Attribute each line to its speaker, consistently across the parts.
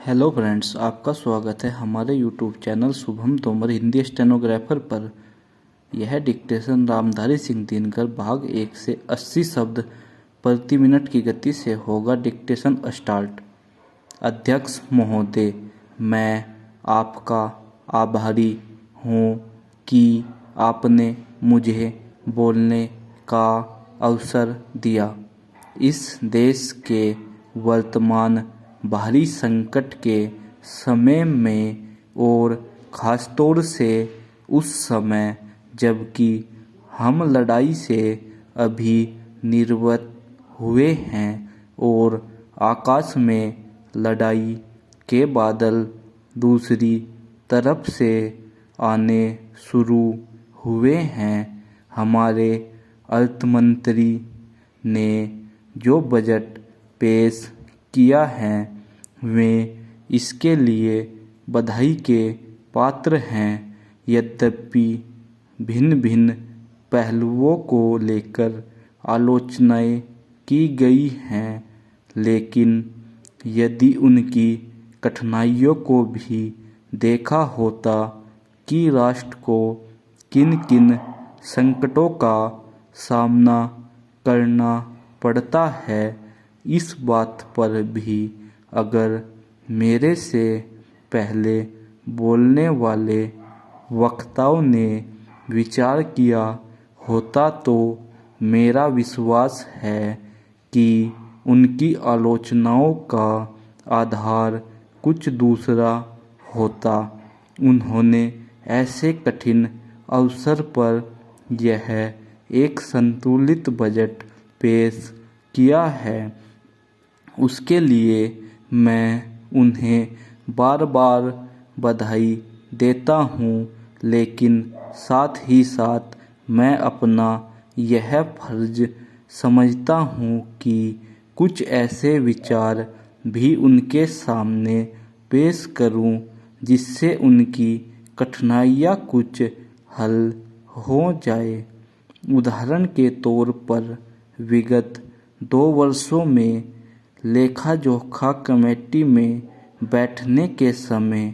Speaker 1: Hello friends, आपका स्वागत है हमारे YouTube channel Shubham Tomar Hindi stenographer पर। यह डिक्टेशन रामधारी सिंह दिनकर भाग 1 से 80 शब्द प्रति मिनट की गति से होगा। Dictation start. अध्यक्ष महोदय, मैं आपका आभारी हूँ कि आपने मुझे बोलने का अवसर दिया। इस देश के वर्तमान बाहरी संकट के समय में और ख़ासतौर से उस समय जबकि हम लड़ाई से अभी निर्वृत्त हुए हैं और आकाश में लड़ाई के बादल दूसरी तरफ से आने शुरू हुए हैं, हमारे अर्थमंत्री ने जो बजट पेश किया है वे इसके लिए बधाई के पात्र हैं। यद्यपि भिन्न भिन्न पहलुओं को लेकर आलोचनाएं की गई हैं, लेकिन यदि उनकी कठिनाइयों को भी देखा होता कि राष्ट्र को किन किन संकटों का सामना करना पड़ता है, इस बात पर भी अगर मेरे से पहले बोलने वाले वक्ताओं ने विचार किया होता तो मेरा विश्वास है कि उनकी आलोचनाओं का आधार कुछ दूसरा होता। उन्होंने ऐसे कठिन अवसर पर यह एक संतुलित बजट पेश किया है, उसके लिए मैं उन्हें बार बार बधाई देता हूँ, लेकिन साथ ही साथ मैं अपना यह फर्ज समझता हूँ कि कुछ ऐसे विचार भी उनके सामने पेश करूँ जिससे उनकी कठिनाइयाँ कुछ हल हो जाए। उदाहरण के तौर पर विगत 2 वर्षों में लेखा जोखा कमेटी में बैठने के समय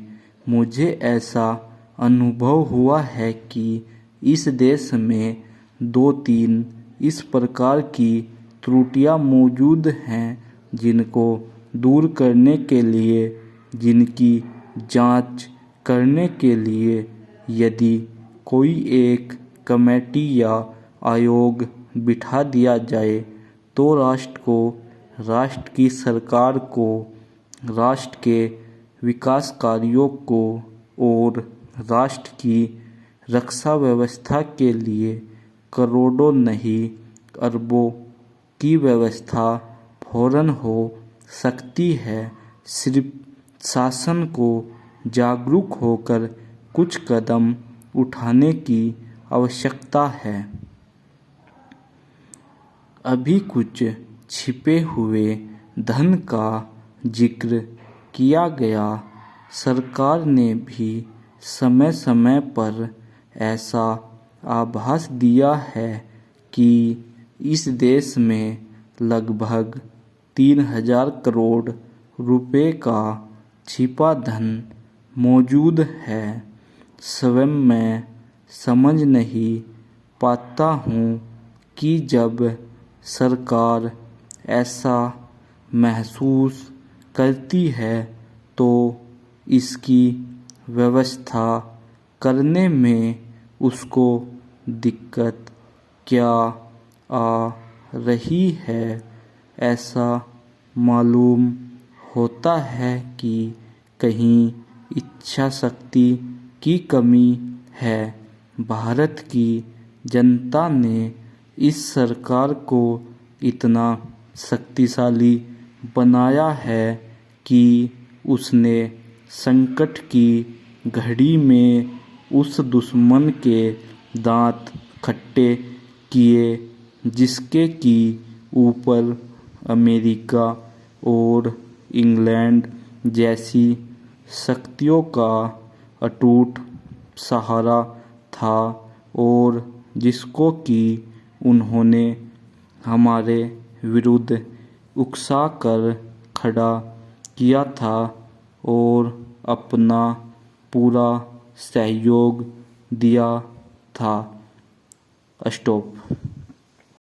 Speaker 1: मुझे ऐसा अनुभव हुआ है कि इस देश में 2-3 इस प्रकार की त्रुटियां मौजूद हैं जिनको दूर करने के लिए, जिनकी जांच करने के लिए यदि कोई एक कमेटी या आयोग बिठा दिया जाए तो राष्ट्र को, राष्ट्र की सरकार को, राष्ट्र के विकास कार्यों को और राष्ट्र की रक्षा व्यवस्था के लिए करोड़ों नहीं अरबों की व्यवस्था फौरन हो सकती है। सिर्फ शासन को जागरूक होकर कुछ कदम उठाने की आवश्यकता है। अभी कुछ छिपे हुए धन का जिक्र किया गया। सरकार ने भी समय समय पर ऐसा आभास दिया है कि इस देश में लगभग 3000 करोड़ रुपए का छिपा धन मौजूद है। स्वयं मैं समझ नहीं पाता हूँ कि जब सरकार ऐसा महसूस करती है तो इसकी व्यवस्था करने में उसको दिक्कत क्या आ रही है। ऐसा मालूम होता है कि कहीं इच्छा शक्ति की कमी है। भारत की जनता ने इस सरकार को इतना शक्तिशाली बनाया है कि उसने संकट की घड़ी में उस दुश्मन के दांत खट्टे किए जिसके कि ऊपर अमेरिका और इंग्लैंड जैसी शक्तियों का अटूट सहारा था और जिसको कि उन्होंने हमारे विरुद्ध उकसा कर खड़ा किया था और अपना पूरा सहयोग दिया था। स्टॉप।